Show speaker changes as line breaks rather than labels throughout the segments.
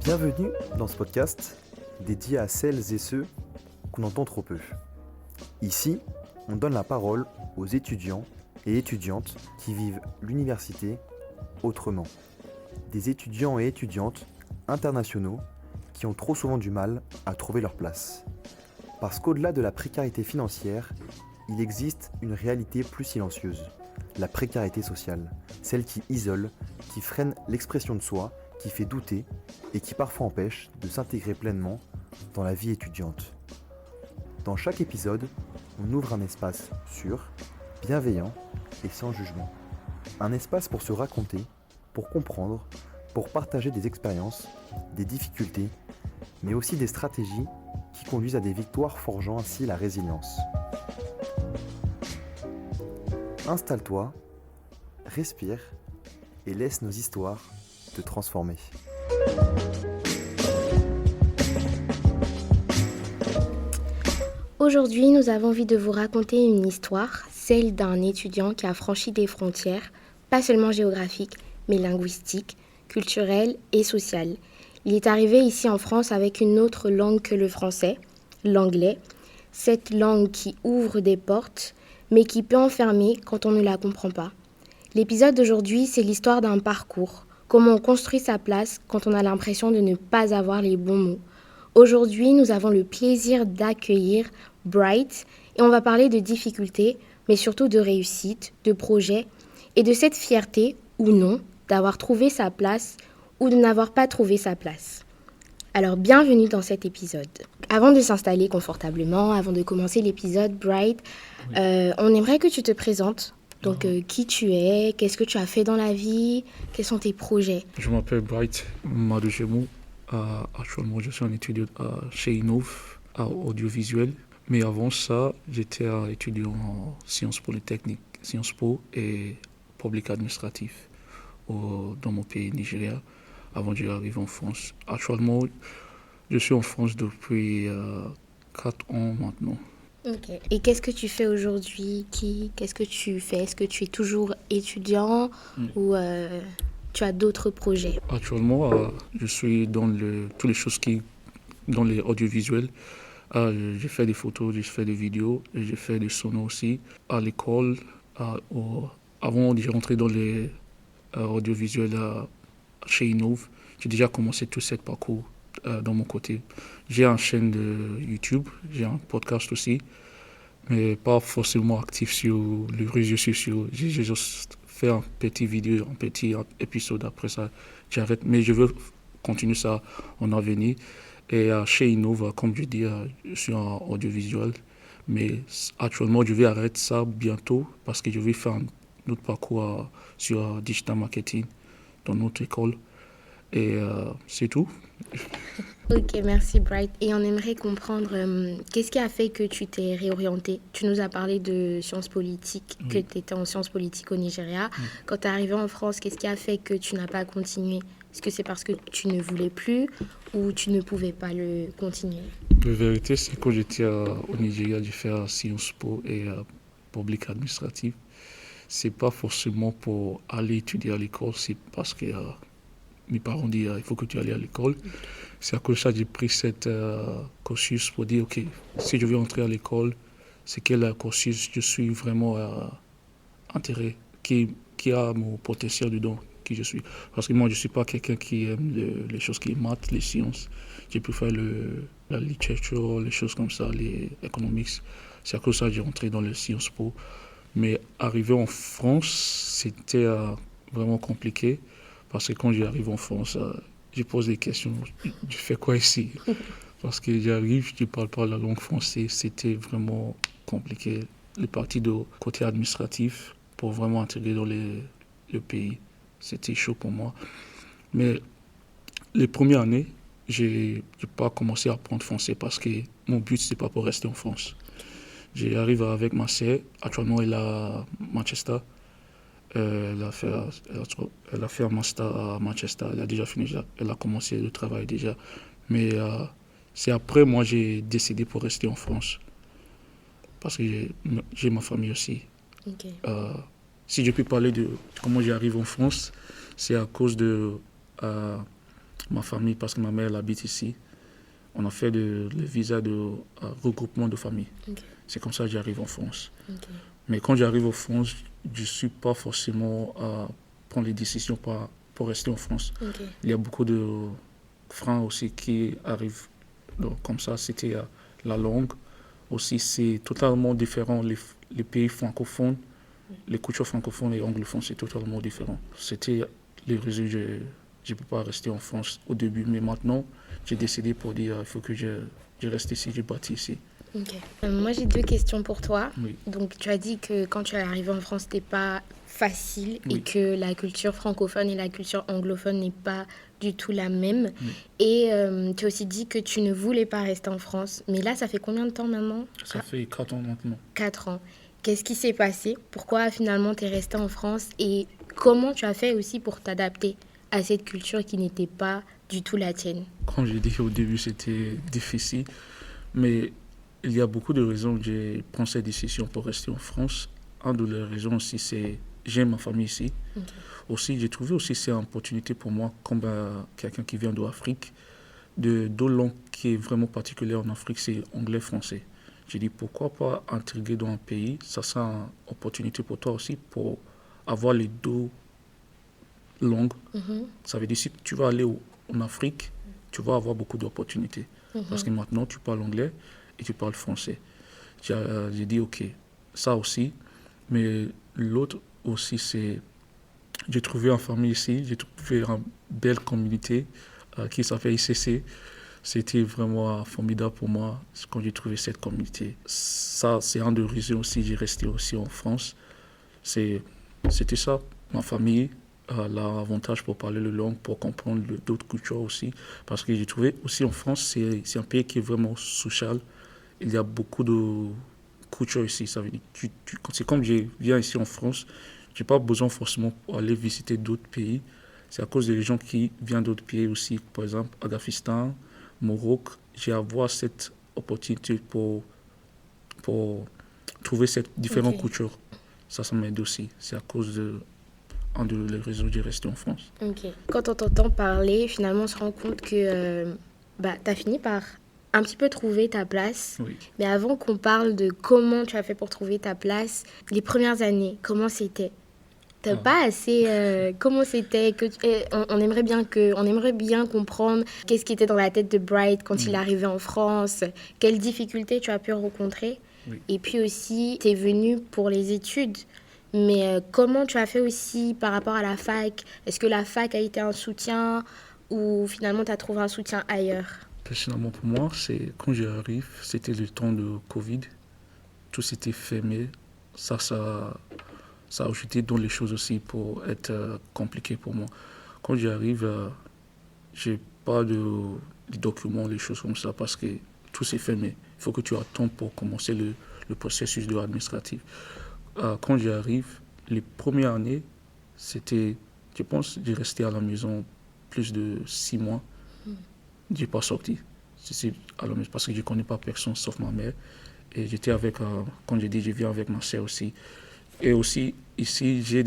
Bienvenue dans ce podcast dédié à celles et ceux qu'on entend trop peu. Ici, on donne la parole aux étudiants et étudiantes qui vivent l'université autrement. Des étudiants et étudiantes internationaux qui ont trop souvent du mal à trouver leur place. Parce qu'au-delà de la précarité financière, il existe une réalité plus silencieuse, la précarité sociale, celle qui isole, qui freine l'expression de soi, qui fait douter et qui parfois empêche de s'intégrer pleinement dans la vie étudiante. Dans chaque épisode, on ouvre un espace sûr, bienveillant et sans jugement. Un espace pour se raconter, pour comprendre, pour partager des expériences, des difficultés, mais aussi des stratégies qui conduisent à des victoires forgeant ainsi la résilience. Installe-toi, respire et laisse nos histoires te transformer.
Aujourd'hui, nous avons envie de vous raconter une histoire, celle d'un étudiant qui a franchi des frontières, pas seulement géographiques, mais linguistiques, culturelles et sociales. Il est arrivé ici en France avec une autre langue que le français, l'anglais, cette langue qui ouvre des portes, mais qui peut enfermer quand on ne la comprend pas. L'épisode d'aujourd'hui, c'est l'histoire d'un parcours, comment on construit sa place quand on a l'impression de ne pas avoir les bons mots. Aujourd'hui, nous avons le plaisir d'accueillir Bright et on va parler de difficultés, mais surtout de réussite, de projets et de cette fierté ou non d'avoir trouvé sa place ou de n'avoir pas trouvé sa place. Alors, bienvenue dans cet épisode. Avant de s'installer confortablement, avant de commencer l'épisode, Bright, on aimerait que tu te présentes. Donc, qui tu es, qu'est-ce que tu as fait dans la vie, quels sont tes projets?
Je m'appelle Bright Madouchemou. Actuellement, je suis un étudiant chez Innov, audiovisuel. Mais avant ça, j'étais étudiant en sciences polytechniques, Sciences Po et public administratif dans mon pays, Nigeria, avant d'arriver en France. Actuellement, je suis en France depuis 4 ans maintenant.
Ok. Et qu'est-ce que tu fais aujourd'hui? Qu'est-ce que tu fais? Est-ce que tu es toujours étudiant ou tu as d'autres projets?
Actuellement, je suis dans toutes les choses dans les audiovisuels. J'ai fait des photos, j'ai fait des vidéos, et j'ai fait des sonos aussi. À l'école, avant de rentrer dans les audiovisuels chez Innov, j'ai déjà commencé tout ce parcours dans mon côté. J'ai une chaîne de YouTube, j'ai un podcast aussi, mais pas forcément actif sur les réseaux sociaux. J'ai juste fait un petit vidéo, un petit épisode. Après ça, j'arrête. Mais je veux continuer ça en avenir. Et chez Innov, comme je dis, je suis en audiovisuel. Mais actuellement, je vais arrêter ça bientôt parce que je vais faire un autre parcours sur digital marketing dans notre école. Et c'est tout.
Ok, merci Bright. Et on aimerait comprendre qu'est-ce qui a fait que tu t'es réorienté? Tu nous as parlé de sciences politiques, que tu étais en sciences politiques au Nigeria. Quand tu es arrivé en France, qu'est-ce qui a fait que tu n'as pas continué? Est-ce que c'est parce que tu ne voulais plus ou tu ne pouvais pas le continuer?
La vérité, c'est que quand j'étais au Nigeria, j'ai fait Sciences Po et public administratif. C'est pas forcément pour aller étudier à l'école, c'est parce que mes parents disent il faut que tu ailles à l'école. C'est à cause de ça que j'ai pris cette cursus pour dire ok, si je veux entrer à l'école, c'est quel cursus je suis vraiment intéressé, qui a mon potentiel dedans, qui je suis. Parce que moi, je ne suis pas quelqu'un qui aime les choses qui maths, les sciences. Je préfère la littérature, les choses comme ça, les economics. C'est à cause de ça que j'ai rentré dans les Sciences Po. Mais arriver en France, c'était vraiment compliqué. Parce que quand j'arrive en France, je pose des questions. Je fais quoi ici? Parce que j'arrive, je ne parle pas la langue française. C'était vraiment compliqué. Le parti de côté administratif, pour vraiment intégrer dans le pays, c'était chaud pour moi. Mais les premières années, je n'ai pas commencé à apprendre français parce que mon but, ce n'est pas pour rester en France. J'arrive avec ma sœur. Actuellement, elle est à Manchester. Elle a fait un master à Manchester. Elle a déjà fini. Elle a commencé le travail déjà. Mais c'est après, moi, j'ai décidé pour rester en France. Parce que j'ai ma famille aussi.
Ok.
Si je peux parler de comment j'arrive en France, c'est à cause de ma famille, parce que ma mère elle habite ici. On a fait le visa de regroupement de famille.
Ok.
C'est comme ça que j'arrive en France.
Ok.
Mais quand j'arrive en France, je ne suis pas forcément à prendre les décisions pour rester en France.
Ok.
Il y a beaucoup de freins aussi qui arrivent. Donc, comme ça, c'était la langue. Aussi, c'est totalement différent. Les pays francophones, les cultures francophones et anglophones, c'est totalement différent. C'était les raisons que je ne peux pas rester en France au début. Mais maintenant, j'ai décidé pour dire il faut que je reste ici, je bâtis ici.
Ok. Moi, j'ai 2 questions pour toi.
Oui.
Donc, tu as dit que quand tu es arrivé en France, c'était pas facile et
Oui.
que la culture francophone et la culture anglophone n'est pas du tout la même.
Oui.
Et tu as aussi dit que tu ne voulais pas rester en France. Mais là, ça fait combien de temps maintenant?
Ça fait 4 ans maintenant.
4 ans. Qu'est-ce qui s'est passé? Pourquoi finalement tu es resté en France? Et comment tu as fait aussi pour t'adapter à cette culture qui n'était pas du tout la tienne?
Comme j'ai dit au début, c'était difficile. Mais il y a beaucoup de raisons que j'ai pris cette décision pour rester en France. Une de les raisons aussi, c'est j'aime ma famille ici.
Ok.
Aussi, j'ai trouvé aussi c'est une opportunité pour moi, comme quelqu'un qui vient d'Afrique, de deux langues qui est vraiment particulière en Afrique, c'est anglais-français. J'ai dit pourquoi pas intégrer dans un pays, ça sera une opportunité pour toi aussi pour avoir les deux langues.
Mhm.
Ça veut dire si tu vas aller en Afrique, tu vas avoir beaucoup d'opportunités. Parce que maintenant, tu parles anglais et tu parles français. J'ai dit, ok, ça aussi. Mais l'autre aussi, c'est... J'ai trouvé une famille ici, j'ai trouvé une belle communauté qui s'appelle ICC. C'était vraiment formidable pour moi quand j'ai trouvé cette communauté. Ça, c'est un des raisons aussi j'ai resté aussi en France. C'était ça, ma famille, l'avantage pour parler le langue, pour comprendre d'autres cultures aussi. Parce que j'ai trouvé aussi en France, c'est un pays qui est vraiment social. Il y a beaucoup de culture ici. Ça veut dire, c'est comme je viens ici en France, je n'ai pas besoin forcément pour aller visiter d'autres pays. C'est à cause des gens qui viennent d'autres pays aussi, par exemple Afghanistan, Maroc. J'ai avoir cette opportunité pour trouver cette différentes
Ok.
cultures. Ça m'aide aussi. C'est à cause de un des raisons que j'ai resté en France.
Ok. Quand on t'entend parler, finalement, on se rend compte que tu as fini par un petit peu trouver ta place.
Oui.
Mais avant qu'on parle de comment tu as fait pour trouver ta place, les premières années, comment c'était? T'as pas assez... comment c'était que on aimerait bien comprendre qu'est-ce qui était dans la tête de Bright quand il est arrivé en France, quelles difficultés tu as pu rencontrer.
Oui.
Et puis aussi, tu es venu pour les études. Mais comment tu as fait aussi par rapport à la fac? Est-ce que la fac a été un soutien ou finalement tu as trouvé un soutien ailleurs?
Personnellement, pour moi, c'est quand j'arrive, c'était le temps de Covid. Tout s'était fermé. Ça a ajouté dans les choses aussi pour être compliqué pour moi. Quand j'arrive, j'ai pas de documents, les choses comme ça, parce que tout s'est fermé. Il faut que tu attendes pour commencer le processus de administratif. Quand j'arrive, les premières années, c'était, je pense, j'ai resté à la maison plus de 6 mois. Je n'ai pas sorti. C'est à la maison parce que je ne connais pas personne sauf ma mère. Et j'étais avec, quand j'ai dit, je viens avec ma sœur aussi. Et aussi, ici, j'ai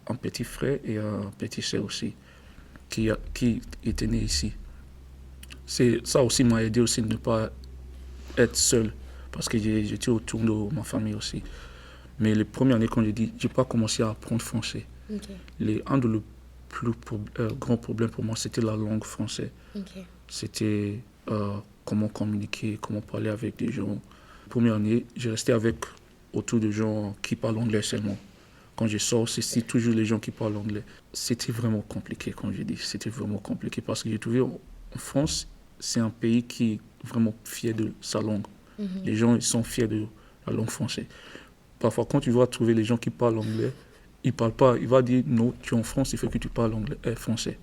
un petit frère et un petit sœur aussi qui étaient nés ici. Ça aussi m'a aidé aussi de ne pas être seul parce que j'étais autour de ma famille aussi. Mais les premières années, quand j'ai dit, je n'ai pas commencé à apprendre français.
Ok.
Un des plus grands problèmes pour moi, c'était la langue française.
Ok.
C'était comment communiquer, comment parler avec des gens. Première année, j'ai resté autour de gens qui parlent anglais seulement. Quand je sors, c'est toujours les gens qui parlent anglais. C'était vraiment compliqué, comme je dis. C'était vraiment compliqué parce que j'ai trouvé en France, c'est un pays qui est vraiment fier de sa langue. Les gens ils sont fiers de la langue française. Parfois, quand tu vas trouver les gens qui parlent anglais, ils ne parlent pas. Ils vont dire non, tu es en France, il faut que tu parles français.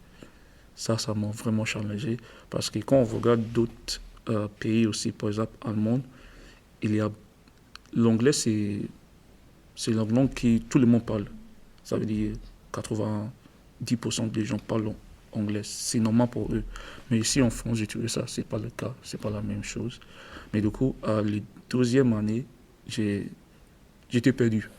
Ça m'a vraiment challengé parce que quand on regarde d'autres pays aussi, par exemple, allemands, l'anglais, c'est la langue que tout le monde parle. Ça veut dire 90% des gens parlent anglais. C'est normal pour eux. Mais ici en France, j'ai trouvé ça, c'est pas le cas, c'est pas la même chose. Mais du coup, les deuxième année, j'étais perdu.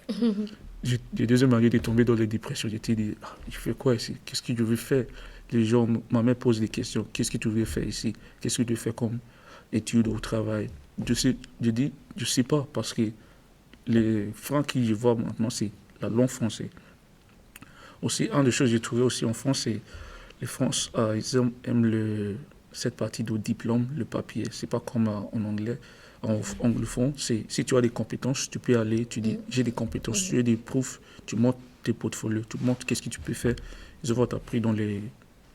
Les deuxième année, j'étais tombé dans les dépressions. J'étais dit, je fais quoi ici? Qu'est-ce que je veux faire? les gens, ma mère pose des questions. Qu'est-ce que tu veux faire ici? Qu'est-ce que tu fais comme études ou travail? Je dis, je sais pas, parce que les francs que je vois maintenant, c'est la langue française. Aussi, une des choses que j'ai trouvé aussi en France, c'est les Français, aiment cette partie de diplôme, le papier. C'est pas comme en anglais. En anglophone, c'est si tu as des compétences, tu peux aller, tu dis j'ai des compétences, tu as des preuves, tu montres tes portfolios, tu montres qu'est-ce que tu peux faire. Ils vont t'apprendre dans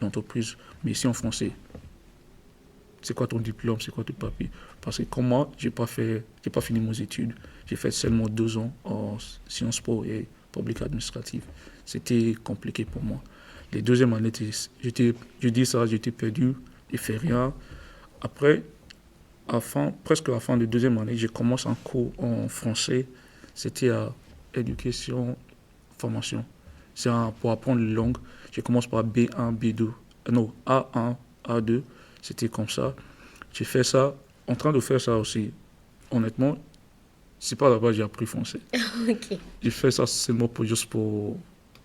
l'entreprise. Mais ici en français, c'est quoi ton diplôme, c'est quoi ton papier? Parce que comme moi, j'ai pas fini mes études. J'ai fait seulement 2 ans en Sciences Po et public administrative. C'était compliqué pour moi. Les deuxièmes années, je dis ça, j'étais perdu, je fais rien. Après, presque à la fin de deuxième année, j'ai commencé un cours en français. C'était à éducation, formation. C'est pour apprendre les langues. J'ai commencé par B1, B2, non, A1, A2. C'était comme ça. J'ai fait ça, en train de faire ça aussi. Honnêtement, c'est pas là-bas que j'ai appris français.
Ok.
J'ai fait ça seulement juste pour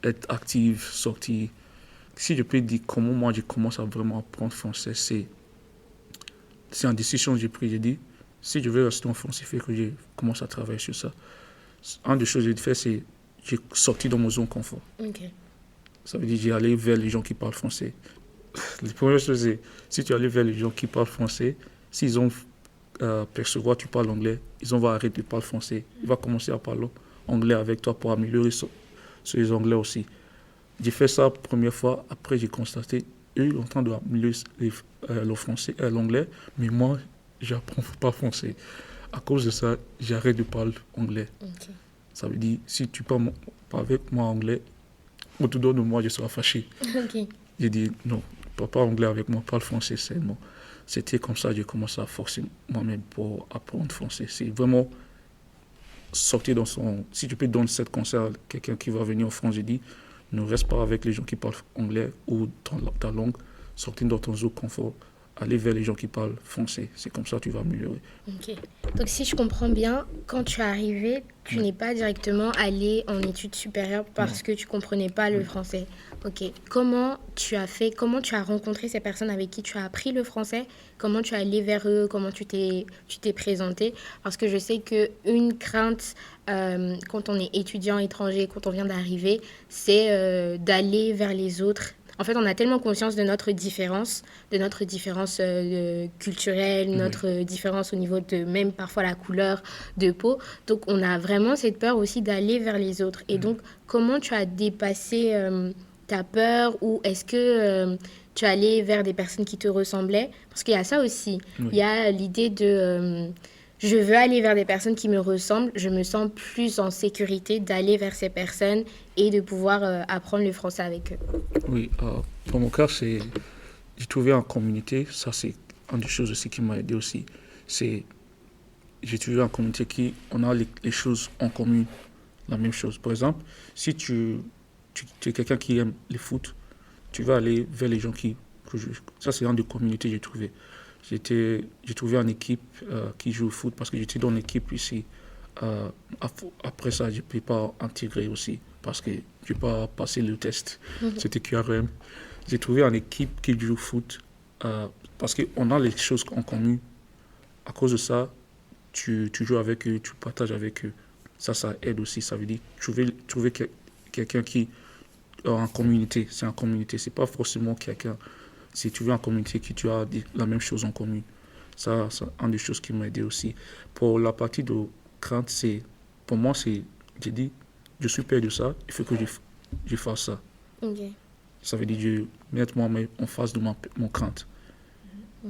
être actif, sortir. Si je peux dire comment moi j'ai commencé à vraiment apprendre français, c'est une décision que j'ai prise. J'ai dit, si je veux rester en France, il faut que je commence à travailler sur ça. Une des choses que j'ai fait, c'est j'ai sorti dans mon zone confort.
Ok.
Ça veut dire j'ai allé vers les gens qui parlent français. La première chose, c'est si tu allais vers les gens qui parlent français, s'ils ont percevoir que tu parles anglais, ils vont arrêter de parler français. Ils vont commencer à parler anglais avec toi pour améliorer sur les anglais aussi. J'ai fait ça la première fois, après j'ai constaté, eux sont en train d'améliorer l'anglais, mais moi, je n'apprends pas français. À cause de ça, j'arrête de parler anglais.
Ok.
Ça veut dire, si tu parles pas avec moi anglais, autour de moi, je serai fâché.
Ok.
J'ai dit, non, parle pas anglais avec moi, parle français seulement. C'était comme ça que j'ai commencé à forcer moi-même pour apprendre français. C'est vraiment sortir dans son... Si tu peux donner cette conseil à quelqu'un qui va venir en France, je dis, ne reste pas avec les gens qui parlent anglais ou ta langue, sortir dans ton zone confort, aller vers les gens qui parlent français. C'est comme ça que tu vas améliorer.
Ok. Donc si je comprends bien, quand tu es arrivé, tu n'es pas directement allé en études supérieures parce que tu comprenais pas le français. Ok. Comment tu as fait, comment tu as rencontré ces personnes avec qui tu as appris le français? Comment tu es allé vers eux? Comment tu t'es présenté? Parce que je sais qu'une crainte quand on est étudiant étranger, quand on vient d'arriver, c'est d'aller vers les autres. En fait, on a tellement conscience de notre différence culturelle, notre différence au niveau de même parfois la couleur de peau. Donc, on a vraiment cette peur aussi d'aller vers les autres. Et donc, comment tu as dépassé ta peur ou est-ce que tu es allé vers des personnes qui te ressemblaient? Parce qu'il y a ça aussi.
Oui.
Il y a l'idée de... je veux aller vers des personnes qui me ressemblent, je me sens plus en sécurité d'aller vers ces personnes et de pouvoir apprendre le français avec eux.
Oui, dans mon cas, j'ai trouvé en communauté, ça c'est une des choses aussi qui m'a aidé aussi. J'ai trouvé en communauté qui on a les choses en commun, la même chose. Par exemple, si tu es quelqu'un qui aime le foot, tu vas aller vers les gens ça c'est une des communautés que j'ai trouvé. J'ai trouvé une équipe qui joue au foot parce que j'étais dans une équipe ici. Après ça, je ne peux pas intégrer aussi parce que je n'ai pas passé le test. C'était QRM. J'ai trouvé une équipe qui joue au foot parce qu'on a les choses en commun. À cause de ça, tu joues avec eux, tu partages avec eux. Ça aide aussi. Ça veut dire trouver quelqu'un qui est en communauté. C'est en communauté. Ce n'est pas forcément quelqu'un. Si tu veux en communauté, que tu as la même chose en commun. Ça, c'est une des choses qui m'a aidé aussi. Pour la partie de crainte, pour moi, j'ai dit, je suis peur de ça, il faut que je fasse ça.
Okay.
Ça veut dire, je mettre moi en face de mon crainte.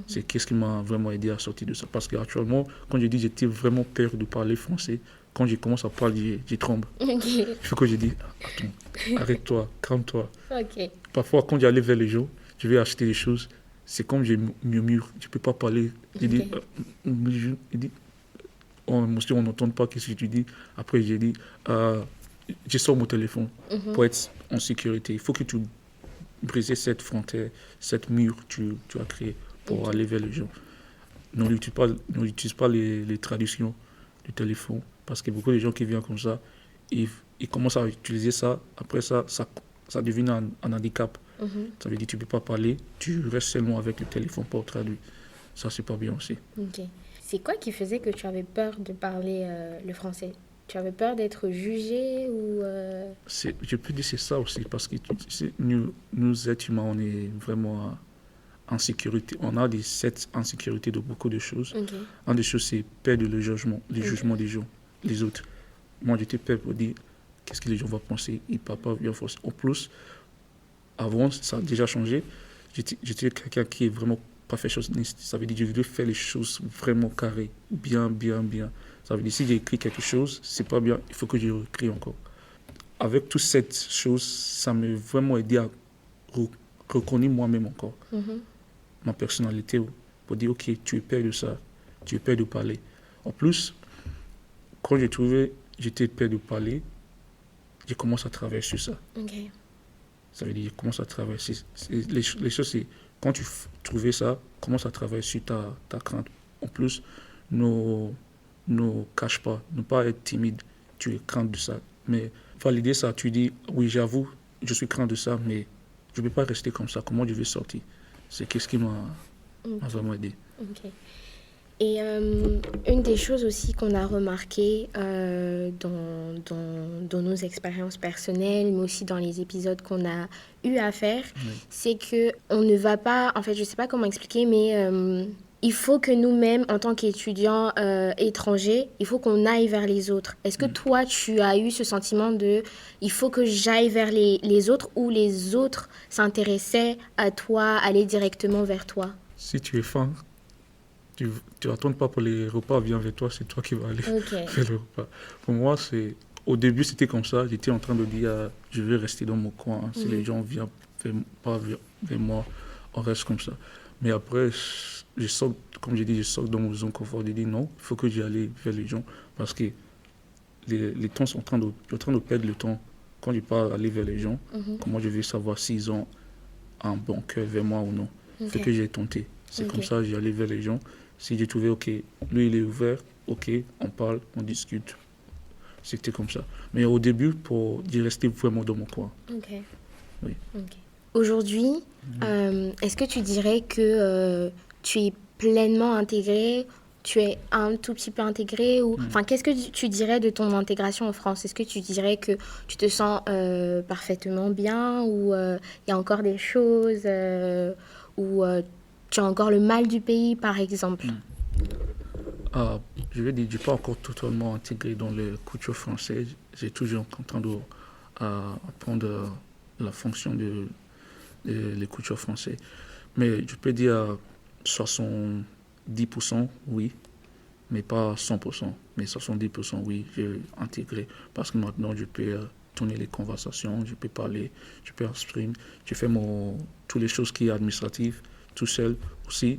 C'est qu'est-ce qui m'a vraiment aidé à sortir de ça. Parce qu'actuellement, quand je dis j'étais vraiment peur de parler français, quand je commence à parler, je tremble.
Okay.
Il faut que je dise, attends, arrête-toi, calme-toi.
Okay. Parfois,
quand j'allais vers les gens, je vais acheter des choses, c'est comme je murmure, je ne peux pas parler. Je dis, on n'entend pas ce que tu dis. Après, j'ai dit, je sors mon téléphone pour être en sécurité. Il faut que tu brises cette frontière, cette mur que tu as créé pour aller vers les gens. N'utilise pas les traductions du téléphone parce que beaucoup de gens qui viennent comme ça, ils commencent à utiliser ça. Après ça devient un handicap Ça veut dire que tu ne peux pas parler, tu restes seulement avec le téléphone pour traduire. Ça, c'est pas bien aussi.
Ok. C'est quoi qui faisait que tu avais peur de parler le français? Tu avais peur d'être jugé ou...
Je peux dire que c'est ça aussi, parce que nous êtres humains, on est vraiment en sécurité. On a cette insécurité de beaucoup de choses.
Ok.
Un des choses, c'est perdre le jugement des gens, les autres. Moi, j'étais peur pour dire qu'est-ce que les gens vont penser. Ils ne parlent pas bien force. En plus, avant, ça a déjà changé. J'étais quelqu'un qui est vraiment perfectionniste. Ça veut dire que je voulais faire les choses vraiment carrées, bien. Ça veut dire que si j'ai écrit quelque chose, c'est pas bien, il faut que je réécris encore. Avec toute cette chose, ça m'a vraiment aidé à reconnaître moi-même encore ma personnalité pour dire ok, tu es peur de ça, tu es peur de parler. En plus, quand j'ai trouvé j'étais peur de parler, j'ai commencé à travailler sur ça.
Ok.
Ça veut dire que je commence à travailler. Les choses, c'est quand tu trouvais ça, commence à travailler sur ta crainte. En plus, ne cache pas, ne pas être timide. Tu es crainte de ça. Mais valider ça, tu dis, oui, j'avoue, je suis crainte de ça, mais je ne peux pas rester comme ça. Comment je vais sortir? C'est qu'est-ce qui m'a vraiment aidé.
Ok. Et une des choses aussi qu'on a remarqué dans nos expériences personnelles, mais aussi dans les épisodes qu'on a eu à faire, c'est qu'on ne va pas, en fait, je ne sais pas comment expliquer, mais il faut que nous-mêmes, en tant qu'étudiants étrangers, il faut qu'on aille vers les autres. Est-ce que toi, tu as eu ce sentiment de il faut que j'aille vers les autres, ou les autres s'intéressaient à toi, allaient directement vers toi?
Si tu es fan, tu n'attends pas pour les repas viennent vers toi, c'est toi qui vas aller faire le repas. Pour moi, au début, c'était comme ça. J'étais en train de dire, je vais rester dans mon coin. Si les gens viennent pas vers moi, on reste comme ça. Mais après, je sors, comme j'ai dit, je sors dans mon zone confort. Je dis non, il faut que j'y aille vers les gens. Parce que les temps sont en train de perdre le temps. Quand je parle aller vers les gens, comment je vais savoir s'ils ont un bon cœur vers moi ou non. Il faut que j'ai tenté. C'est comme ça, j'y allais vers les gens. Si j'ai trouvé, ok, lui il est ouvert, ok, on parle, on discute. C'était comme ça. Mais au début, pour d'y rester vraiment dans mon coin.
Ok.
Oui.
Ok. Aujourd'hui, est-ce que tu dirais que tu es pleinement intégré, tu es un tout petit peu intégré ou... Enfin, qu'est-ce que tu dirais de ton intégration en France? Est-ce que tu dirais que tu te sens parfaitement bien, ou il y a encore des choses où tu as encore le mal du pays, par exemple?
Je vais dire, je ne suis pas encore totalement intégré dans la culture française. J'ai toujours en train d'apprendre la fonction de la culture française. Mais je peux dire 70%, oui, mais pas 100%. Mais 70%, oui, j'ai intégré. Parce que maintenant, je peux tourner les conversations, je peux parler, je peux exprimer, je fais toutes les choses qui sont administratives, tout seul aussi.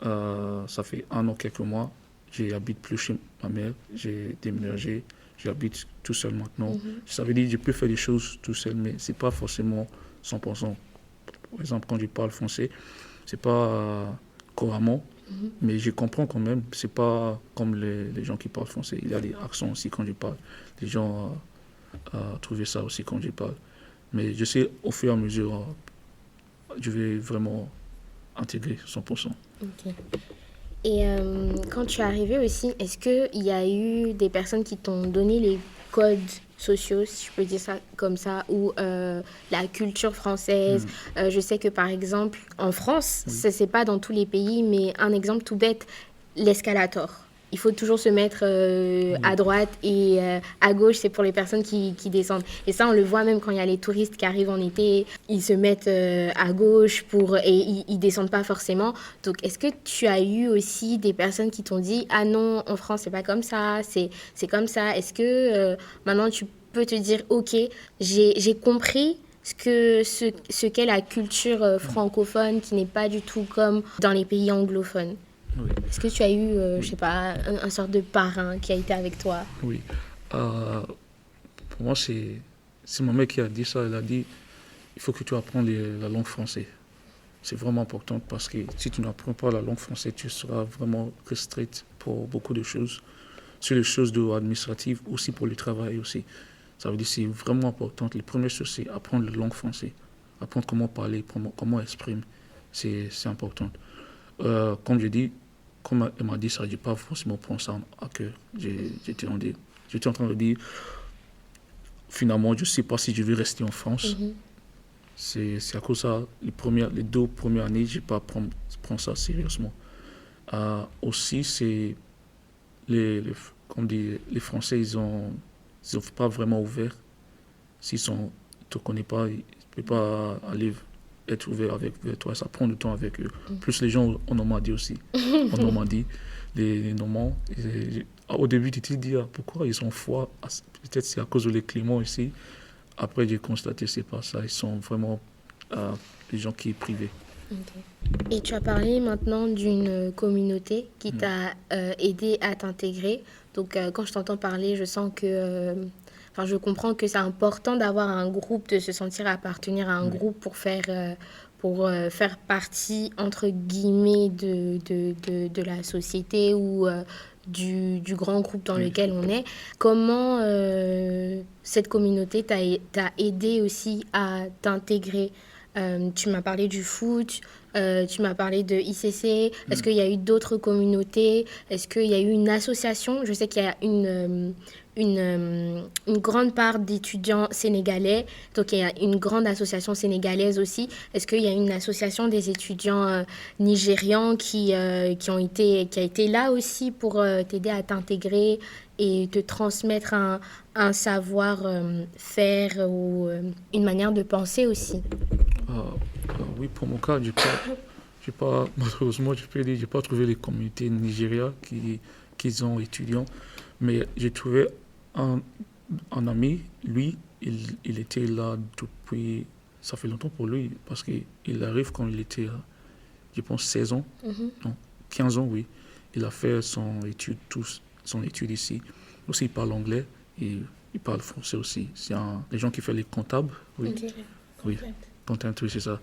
Ça fait 1 an, quelques mois, j'habite plus chez ma mère, j'ai déménagé, j'habite tout seul maintenant. Ça veut dire que je peux faire des choses tout seul, mais ce n'est pas forcément 100%. Par exemple, quand je parle français, ce n'est pas couramment, mais je comprends quand même. Ce n'est pas comme les gens qui parlent français. Il y a des accents aussi quand je parle. Les gens trouvent ça aussi quand je parle. Mais je sais, au fur et à mesure, je vais vraiment intégrer 100%.
Ok. Et quand tu es arrivé aussi, est-ce qu'il y a eu des personnes qui t'ont donné les codes sociaux, si je peux dire ça comme ça, ou la culture française? Je sais que par exemple, en France, ça c'est pas dans tous les pays, mais un exemple tout bête, l'escalator. Il faut toujours se mettre à droite, et à gauche, c'est pour les personnes qui descendent. Et ça, on le voit même quand il y a les touristes qui arrivent en été, ils se mettent à gauche et ils descendent pas forcément. Donc, est-ce que tu as eu aussi des personnes qui t'ont dit « Ah non, en France, c'est pas comme ça, c'est comme ça ». Est-ce que maintenant, tu peux te dire « Ok, j'ai compris ce qu'est la culture francophone, qui n'est pas du tout comme dans les pays anglophones ».
Oui.
Est-ce que tu as eu, je sais pas, un sorte de parrain qui a été avec toi?
Oui. Pour moi, c'est ma mère qui a dit ça. Elle a dit, il faut que tu apprennes la langue française. C'est vraiment important, parce que si tu n'apprends pas la langue française, tu seras vraiment restreint pour beaucoup de choses. Sur les choses administratives, aussi pour le travail aussi. Ça veut dire que c'est vraiment important. La première chose, c'est apprendre la langue française. apprendre comment parler, comment exprimer, c'est important. Comme je dis, comme elle m'a dit ça, je n'ai pas forcément pris ça à cœur. J'étais en train de dire, finalement, je ne sais pas si je vais rester en France. C'est à cause de ça, les 2 premières années, je n'ai pas pris ça sérieusement. Aussi, c'est comme dit, les Français, ils ont pas vraiment ouvert. S'ils ne te connaissent pas, ils ne peuvent pas aller être ouverts avec toi. Ça prend du temps avec eux. Plus les gens en Normandie aussi. En Normandie, les Normands, au début, tu te dis pourquoi ils sont froids. Peut-être c'est à cause des climats ici. Après, j'ai constaté que ce n'est pas ça. Ils sont vraiment des gens qui sont privés.
Et tu as parlé maintenant d'une communauté qui t'a aidé à t'intégrer. Donc, quand je t'entends parler, je sens que... je comprends que c'est important d'avoir un groupe, de se sentir appartenir à un groupe pour faire partie, entre guillemets, de la société ou du grand groupe dans lequel on est. Comment cette communauté t'a aidé aussi à t'intégrer? Tu m'as parlé du foot, tu m'as parlé de ICC. Est-ce qu'il y a eu d'autres communautés? Est-ce qu'il y a eu une association? Je sais qu'il y a une grande part d'étudiants sénégalais, donc il y a une grande association sénégalaise aussi. Est-ce qu'il y a une association des étudiants nigérians qui a été là aussi pour t'aider à t'intégrer et te transmettre un savoir-faire ou une manière de penser aussi?
Oui, pour mon cas, malheureusement, je peux dire, je n'ai pas trouvé les communautés nigériennes qui sont étudiants, mais j'ai trouvé un ami, lui, il était là depuis, ça fait longtemps pour lui, parce qu'il arrive quand il était, je pense, 16 ans, non, 15 ans, oui. Il a fait son étude ici. Aussi, il parle anglais et il parle français aussi. C'est des gens qui font les comptables, oui. Okay. Oui, comptable, oui, c'est ça.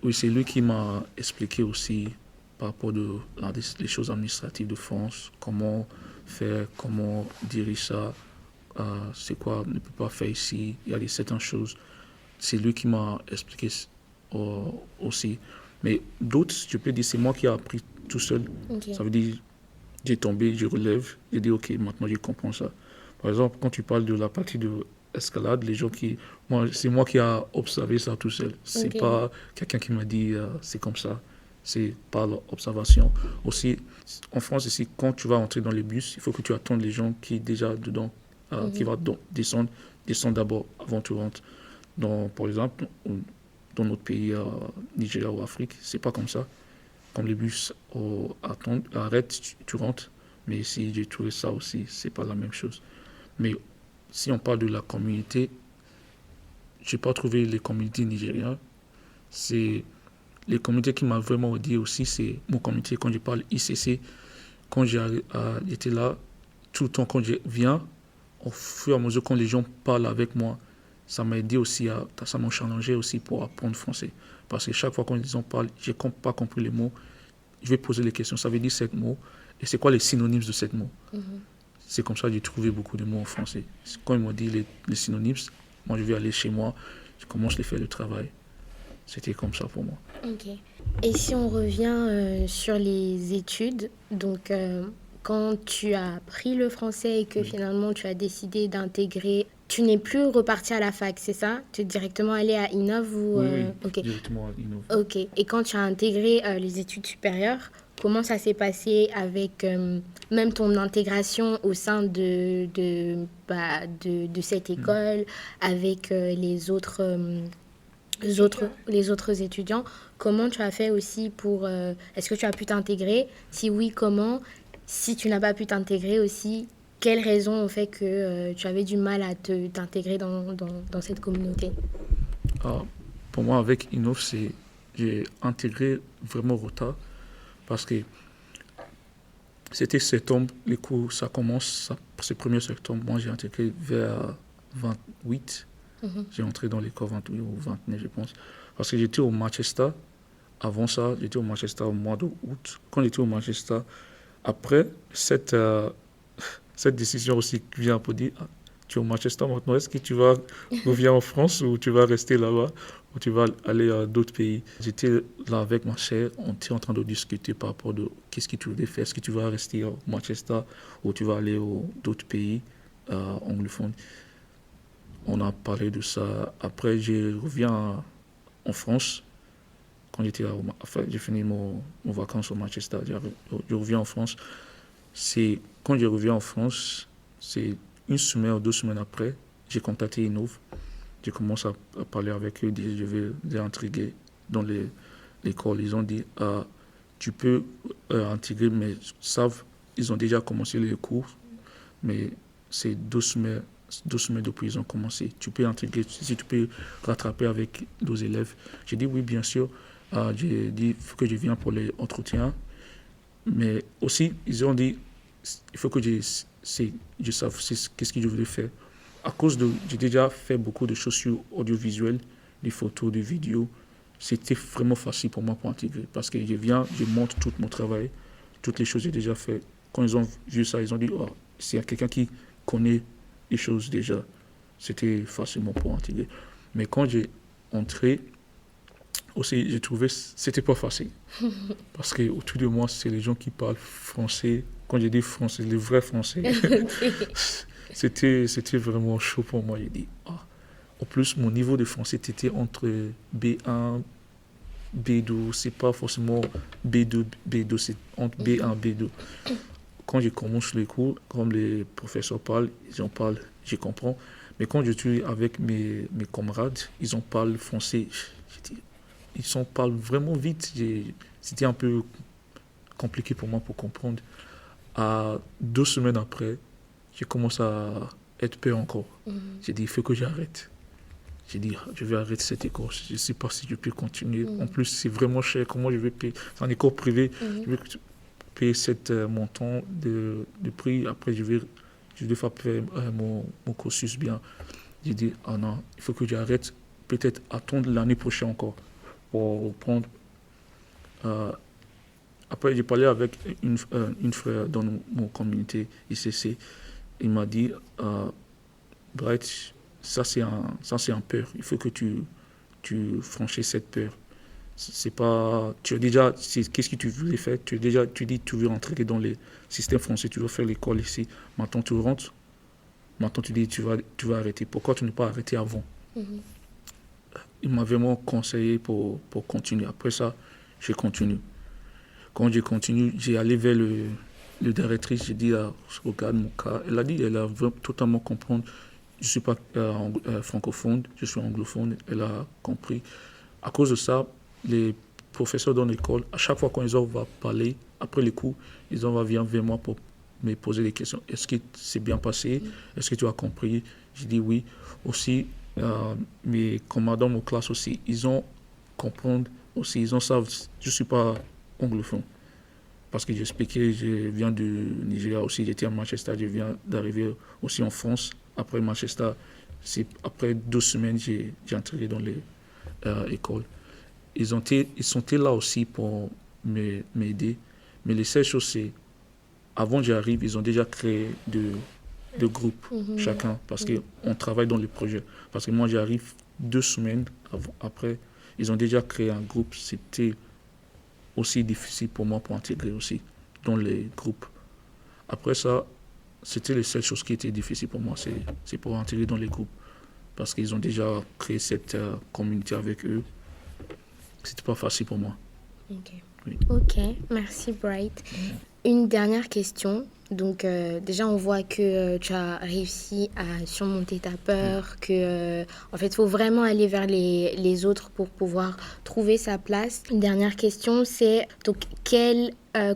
Oui, c'est lui qui m'a expliqué aussi par rapport les choses administratives de France, comment faire, comment diriger ça, c'est quoi on ne peut pas faire ici, il y a certaines choses. C'est lui qui m'a expliqué aussi. Mais d'autres, je peux dire, c'est moi qui ai appris tout seul. Okay. Ça veut dire, j'ai tombé, je relève, j'ai dit, ok, maintenant je comprends ça. Par exemple, quand tu parles de la partie de escalade, les gens c'est moi qui ai observé ça tout seul. C'est pas quelqu'un qui m'a dit, c'est comme ça. C'est par l'observation. Aussi, en France, ici, quand tu vas entrer dans les bus, il faut que tu attendes les gens qui sont déjà dedans, qui vont descendre d'abord avant que tu rentres. Par exemple, dans notre pays, Nigeria ou Afrique, c'est pas comme ça. Comme les bus arrêtent, tu rentres. Mais ici, j'ai trouvé ça aussi, c'est pas la même chose. Mais si on parle de la communauté, je n'ai pas trouvé les communautés nigériennes. C'est les communautés qui m'ont vraiment aidé aussi, c'est mon communauté. Quand je parle ICC, quand j'étais là, tout le temps quand je viens, au fur et à mesure quand les gens parlent avec moi, ça m'a aidé aussi, ça m'a challengé aussi pour apprendre français. Parce que chaque fois quand les gens parlent, je n'ai pas compris les mots, je vais poser les questions. Ça veut dire ce mot, et c'est quoi les synonymes de ce mot? C'est comme ça que j'ai trouvé beaucoup de mots en français. Quand ils m'ont dit les synonymes, moi je vais aller chez moi, je commence à faire le travail. C'était comme ça pour moi.
Ok. Et si on revient sur les études, donc quand tu as appris le français et que finalement tu as décidé d'intégrer, tu n'es plus reparti à la fac, c'est ça? Tu es directement allé à Innov ou
Oui,
okay.
Directement à Innov.
Ok. Et quand tu as intégré les études supérieures, comment ça s'est passé avec même ton intégration au sein de cette école, avec les autres étudiants? Comment tu as fait aussi pour... est-ce que tu as pu t'intégrer? Si oui, comment? Si tu n'as pas pu t'intégrer aussi, quelles raisons ont fait que tu avais du mal à t'intégrer dans cette communauté?
Pour moi, avec Innov, j'ai intégré vraiment retard parce que c'était septembre, les cours, ça commence, c'est le 1er septembre. Moi, j'ai intégré vers 28. J'ai entré dans l'école 28 ou 29, je pense. Parce que j'étais au Manchester. Avant ça, j'étais au Manchester au mois d'août. Quand j'étais au Manchester, après cette décision aussi qui vient pour dire, tu es au Manchester maintenant, est-ce que tu vas revenir en France ou tu vas rester là-bas ou tu vas aller à d'autres pays? J'étais là avec ma chère, on était en train de discuter par rapport de qu'est-ce que tu voulais faire. Est-ce que tu vas rester au Manchester ou tu vas aller à d'autres pays anglophones? On a parlé de ça. Après, je reviens en France. Quand j'ai fini mon vacances au Manchester, je reviens en France. Quand je reviens en France, c'est une semaine ou 2 semaines après, j'ai contacté Innov. J'ai commencé à parler avec eux, je vais les intégrer dans l'école. Ils ont dit, tu peux intégrer, mais ils ont déjà commencé les cours, mais c'est 2 semaines depuis ils ont commencé. Tu peux intégrer, si tu peux rattraper avec nos élèves. J'ai dit oui, bien sûr. J'ai dit, il faut que je vienne pour les entretiens. Mais aussi, ils ont dit, il faut que je sache qu'est-ce que je voulais faire. J'ai déjà fait beaucoup de choses sur audiovisuel, des photos, des vidéos. C'était vraiment facile pour moi pour intégrer. Parce que je montre tout mon travail, toutes les choses que j'ai déjà fait. Quand ils ont vu ça, ils ont dit, c'est quelqu'un qui connaît les choses déjà. C'était facilement pour intégrer. Mais quand j'ai entré, aussi, j'ai trouvé que c'était pas facile. Parce qu'autour de moi, c'est les gens qui parlent français. Quand j'ai dit français, le vrai français, c'était vraiment chaud pour moi. J'ai dit, en plus, mon niveau de français était entre B1, B2. C'est pas forcément B2, c'est entre B1 et B2. Quand je commence les cours, comme les professeurs parlent, ils en parlent, je comprends. Mais quand je suis avec mes camarades, ils en parlent français. Ils en parlent vraiment vite. C'était un peu compliqué pour moi pour comprendre. 2 semaines après, j'ai commencé à être peur encore. J'ai dit, il faut que j'arrête. J'ai dit, je vais arrêter cette école. Je ne sais pas si je peux continuer. En plus, c'est vraiment cher. Comment je vais payer? C'est une école privée. Je vais payer cet montant de prix. Après, je vais faire mon cursus bien. J'ai dit, non, il faut que j'arrête. Peut-être attendre l'année prochaine encore pour reprendre. Après, j'ai parlé avec une frère dans mon communauté ICC. Il m'a dit, Bright, ça c'est un peur. Il faut que tu franchisses cette peur. C'est pas, tu as déjà, qu'est-ce que tu voulais faire? Tu dis tu veux rentrer dans les systèmes français, tu veux faire l'école ici. Maintenant tu rentres. Maintenant tu dis tu vas arrêter. Pourquoi tu n'es pas arrêté avant? Il m'a vraiment conseillé pour continuer. Après ça, j'ai continué. Quand j'ai continué, j'ai allé vers le directrice, j'ai dit, regarde mon cas. Elle a dit, elle a totalement compris. Je ne suis pas francophone, je suis anglophone. Elle a compris. À cause de ça, les professeurs dans l'école, à chaque fois quand ils vont parler, après les cours, ils vont venir vers moi pour me poser des questions. Est-ce que c'est bien passé? Est-ce que tu as compris? J'ai dit oui. Aussi, mes camarades dans mon classe aussi, ils ont compris aussi, ils savent, je ne suis pas anglophone. Parce que j'expliquais, je viens du Nigeria aussi, j'étais à Manchester, je viens d'arriver aussi en France. Après Manchester, après 2 semaines, j'ai entré dans l'école. Ils sont là aussi pour m'aider. Mais les seules choses, c'est, avant que j'arrive, ils ont déjà créé de groupes, chacun, parce qu'on travaille dans les projets. Parce que moi, j'arrive 2 semaines après, ils ont déjà créé un groupe. C'était aussi difficile pour moi pour intégrer aussi dans les groupes. Après ça, c'était les seules choses qui étaient difficiles pour moi, c'est pour intégrer dans les groupes. Parce qu'ils ont déjà créé cette communauté avec eux. C'était pas facile pour moi.
Ok,
Oui.
Ok, merci Bright. Une dernière question. Donc déjà on voit que tu as réussi à surmonter ta peur, que en fait il faut vraiment aller vers les autres pour pouvoir trouver sa place. Une dernière question, c'est donc quel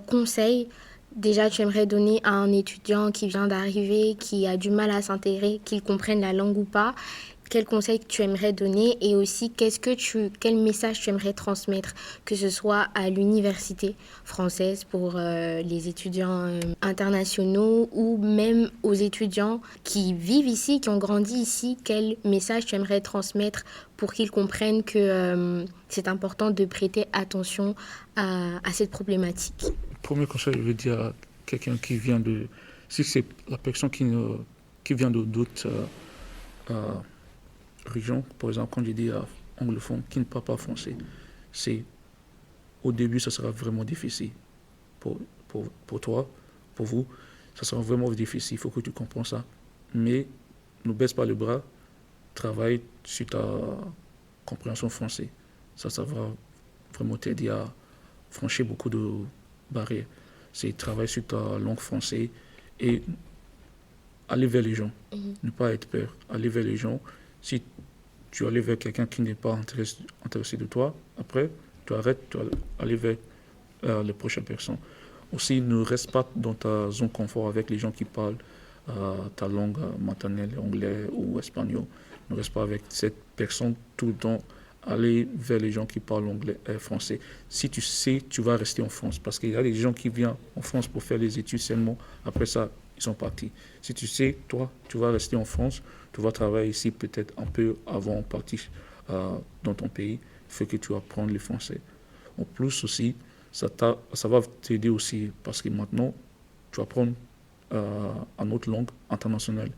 conseil déjà tu aimerais donner à un étudiant qui vient d'arriver, qui a du mal à s'intégrer, qu'il comprenne la langue ou pas? Quel conseil tu aimerais donner et aussi quel message tu aimerais transmettre, que ce soit à l'université française pour les étudiants internationaux ou même aux étudiants qui vivent ici, qui ont grandi ici, quel message tu aimerais transmettre pour qu'ils comprennent que c'est important de prêter attention à cette problématique?
Le premier conseil, je veux dire à quelqu'un qui vient si c'est la personne qui ne qui vient d'autres régions, par exemple, quand j'ai dit anglophone, qui ne parle pas français, au début, ça sera vraiment difficile pour toi, pour vous. Ça sera vraiment difficile, il faut que tu comprennes ça. Mais ne baisse pas le bras, travaille sur ta compréhension française. Ça va vraiment t'aider à franchir beaucoup de barrières. C'est travailler sur ta langue française et aller vers les gens. Ne pas être peur. Aller vers les gens. Si tu allais vers quelqu'un qui n'est pas intéressé de toi, après, tu arrêtes, tu vas aller vers les prochaines personnes. Aussi, ne reste pas dans ta zone confort avec les gens qui parlent ta langue maternelle, anglais ou espagnol. Ne reste pas avec cette personne tout le temps. Aller vers les gens qui parlent anglais, français. Si tu sais, tu vas rester en France. Parce qu'il y a des gens qui viennent en France pour faire les études seulement. Après ça, ils sont partis. Si tu sais, toi, tu vas rester en France, tu vas travailler ici peut-être un peu avant de partir dans ton pays. Il faut que tu apprennes le français. En plus aussi, ça va t'aider aussi parce que maintenant, tu apprends une autre langue internationale.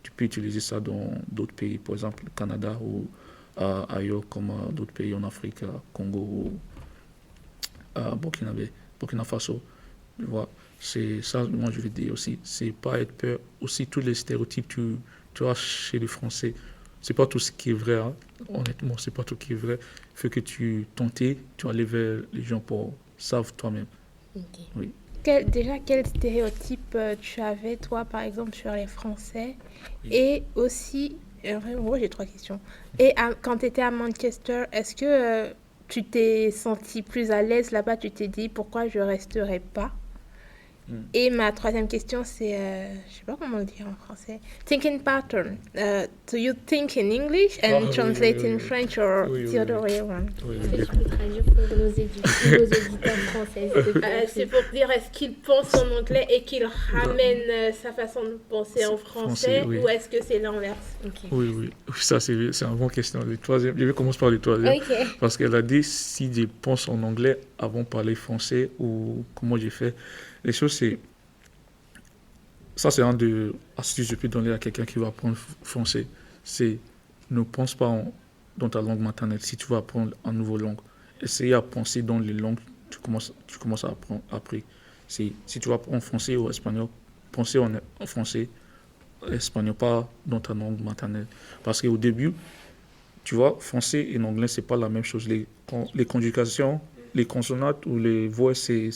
Tu peux utiliser ça dans d'autres pays, par exemple le Canada ou ailleurs comme d'autres pays en Afrique, Congo ou Burkina Faso. Tu vois, c'est ça, moi je veux dire aussi. C'est pas être peur. Aussi, tous les stéréotypes tu as chez les Français, c'est pas tout ce qui est vrai. Hein. Honnêtement, c'est pas tout ce qui est vrai. Il faut que tu tentes, tu ailles vers les gens pour savoir toi-même.
Ok.
Oui.
Déjà, quel stéréotype tu avais, toi, par exemple, sur les Français? Et aussi, moi j'ai 3 questions. Et quand tu étais à Manchester, est-ce que tu t'es senti plus à l'aise là-bas? Tu t'es dit pourquoi je resterais pas? Et ma 3e question, c'est, je sais pas comment le dire en français, thinking pattern. Do you think in English and translate in French or the other way around?
Je peux traduire pour nos auditeurs français. s'il te plaît.
C'est pour dire, est-ce qu'il pense en anglais et qu'il ramène sa façon de penser en français,
oui.
ou est-ce que c'est l'inverse?
Ok.
Oui. Ça, c'est une bonne question. Le troisième, je vais commencer par le troisième.
Ok.
Parce qu'elle a dit si je pense en anglais avant de parler français ou comment j'ai fait. Les choses, c'est. Ça, c'est un de astuces que je peux donner à quelqu'un qui va apprendre français. C'est ne pense pas dans ta langue maternelle si tu vas apprendre une nouvelle langue. Essaye à penser dans les langues que tu commences à apprendre après. Si tu vas apprendre français ou espagnol, pensez en français, espagnol, pas dans ta langue maternelle. Parce qu'au début, tu vois, français et anglais, c'est pas la même chose. Les conjugations, les consonantes ou les voix, c'est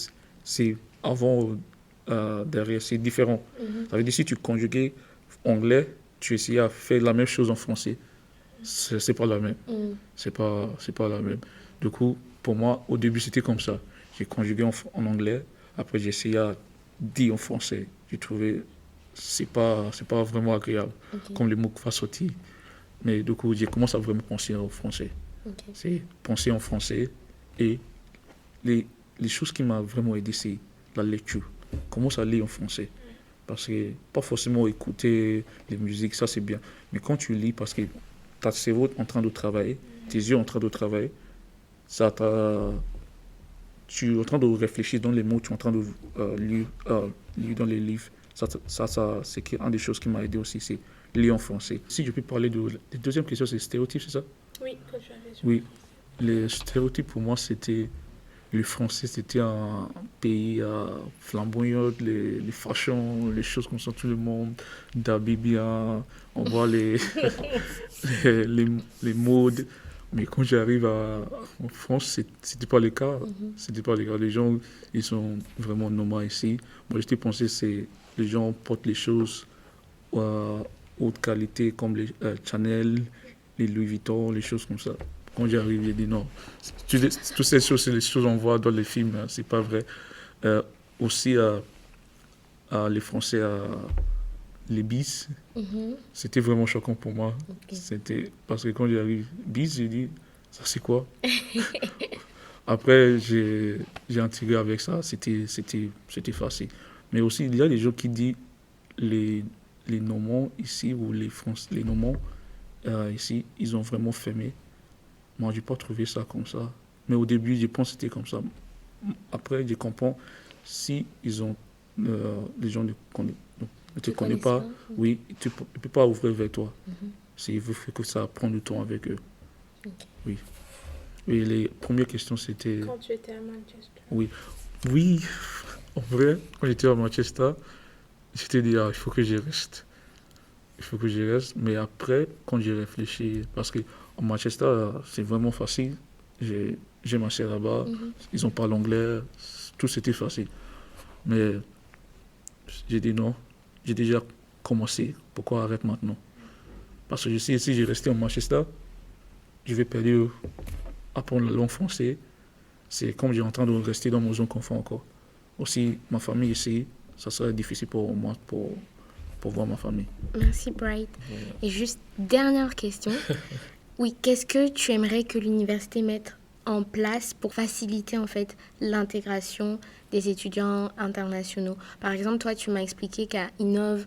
avant, derrière, c'est différent. Ça veut dire si tu conjuguais anglais, tu essayais à faire la même chose en français. C'est pas la même. C'est pas la même. Du coup, pour moi, au début, c'était comme ça. J'ai conjugué en anglais, après j'ai essayé à dire en français. J'ai trouvé c'est pas vraiment agréable, comme les mots qui vont sortir. Mais du coup, j'ai commencé à vraiment penser en français. C'est penser en français et les choses qui m'ont vraiment aidé, c'est la lecture. Commence à lire en français. Parce que pas forcément écouter les musiques, ça c'est bien. Mais quand tu lis, parce que ta cerveau est en train de travailler, tes yeux en train de travailler, tu es en train de réfléchir dans les mots, tu es en train de lire dans les livres. Ça c'est une des choses qui m'a aidé aussi, c'est lire en français. Si je peux parler de la deuxième question, c'est stéréotypes, c'est ça?
Oui, que tu avais.
Oui. Les stéréotypes pour moi, c'était le français, c'était un pays flamboyant, les fashions, les choses comme ça, tout le monde d'habiller bien, on voit les modes. Mais quand j'arrive en France, c'était pas le cas. C'était pas le cas. Les gens, ils sont vraiment normaux ici. Moi, j'étais pensé, c'est les gens portent les choses haute qualité comme les Chanel, les Louis Vuitton, les choses comme ça. Quand j'arrive, j'ai dit non. Toutes ces choses, c'est les choses qu'on voit dans les films, hein, c'est pas vrai. Aussi, les Français, les bis, c'était vraiment choquant pour moi. C'était parce que quand j'arrive, bis, j'ai dit, ça c'est quoi? Après, j'ai intégré avec ça, c'était facile. Mais aussi, il y a des gens qui disent les Normands ici, ou les Normands ici, ils ont vraiment fermé. Moi, je n'ai pas trouvé ça comme ça. Mais au début, je pense que c'était comme ça. Après, je comprends si ils ont, les gens ne te connaît pas, oui, il ne peut pas ouvrir vers toi. Il veut que ça prenne du temps avec eux. Oui. Et les premières questions, c'était...
Quand tu étais à Manchester.
Oui, en vrai, quand j'étais à Manchester, j'étais dit, il faut que j'y reste. Il faut que j'y reste. Mais après, quand j'ai réfléchi, parce qu'à Manchester, c'est vraiment facile. J'ai ma sœur là-bas, ils ont parlé anglais, tout c'était facile. Mais j'ai dit non, j'ai déjà commencé, pourquoi arrête maintenant? Parce que je sais, si j'ai resté en Manchester, je vais perdre, apprendre la langue française. C'est comme j'ai en train de rester dans mon zone confort encore. Aussi, ma famille ici, ça serait difficile pour moi pour voir ma famille.
Merci Bright. Et juste dernière question. Oui, qu'est-ce que tu aimerais que l'université mette en place pour faciliter en fait l'intégration des étudiants internationaux? Par exemple, toi, tu m'as expliqué qu'à Innov,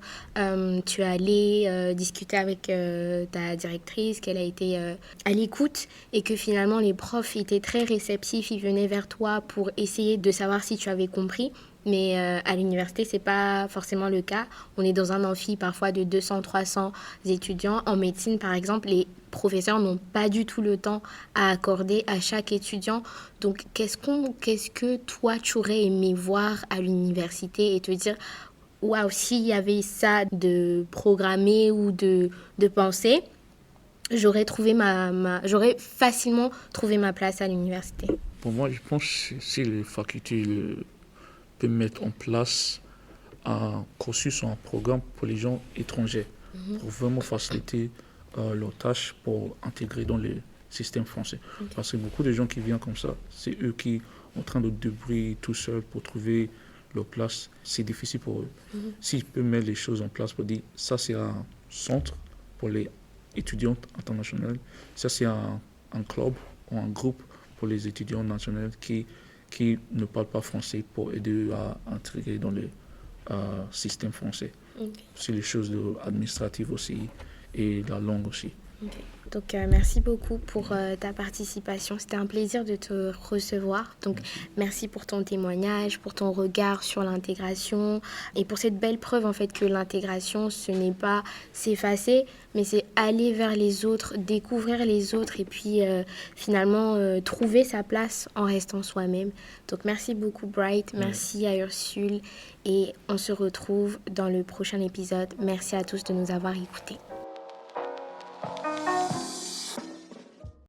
tu es allé discuter avec ta directrice, qu'elle a été à l'écoute et que finalement les profs étaient très réceptifs, ils venaient vers toi pour essayer de savoir si tu avais compris. Mais à l'université, c'est pas forcément le cas. On est dans un amphi parfois de 200-300 étudiants. En médecine, par exemple, les professeurs n'ont pas du tout le temps à accorder à chaque étudiant. Donc, qu'est-ce que toi, tu aurais aimé voir à l'université et te dire, waouh, s'il y avait ça de programmé ou de pensé, j'aurais facilement trouvé ma place à l'université.
Pour moi, je pense que si les facultés peuvent mettre en place un cursus ou un programme pour les gens étrangers, pour vraiment faciliter leurs tâches pour intégrer dans le système français. Parce que beaucoup de gens qui viennent comme ça, c'est eux qui sont en train de débrouiller tout seuls pour trouver leur place. C'est difficile pour eux. S'ils peuvent mettre les choses en place pour dire, ça c'est un centre pour les étudiants internationaux, ça c'est un club ou un groupe pour les étudiants nationaux qui ne parlent pas français pour aider à intégrer dans le système français. C'est les choses administratives aussi et la langue aussi.
Donc, merci beaucoup pour ta participation. C'était un plaisir de te recevoir. Donc, merci pour ton témoignage, pour ton regard sur l'intégration et pour cette belle preuve en fait que l'intégration, ce n'est pas s'effacer, mais c'est aller vers les autres, découvrir les autres et puis finalement trouver sa place en restant soi-même. Donc, merci beaucoup Bright, merci à Ursule et on se retrouve dans le prochain épisode. Merci à tous de nous avoir écoutés.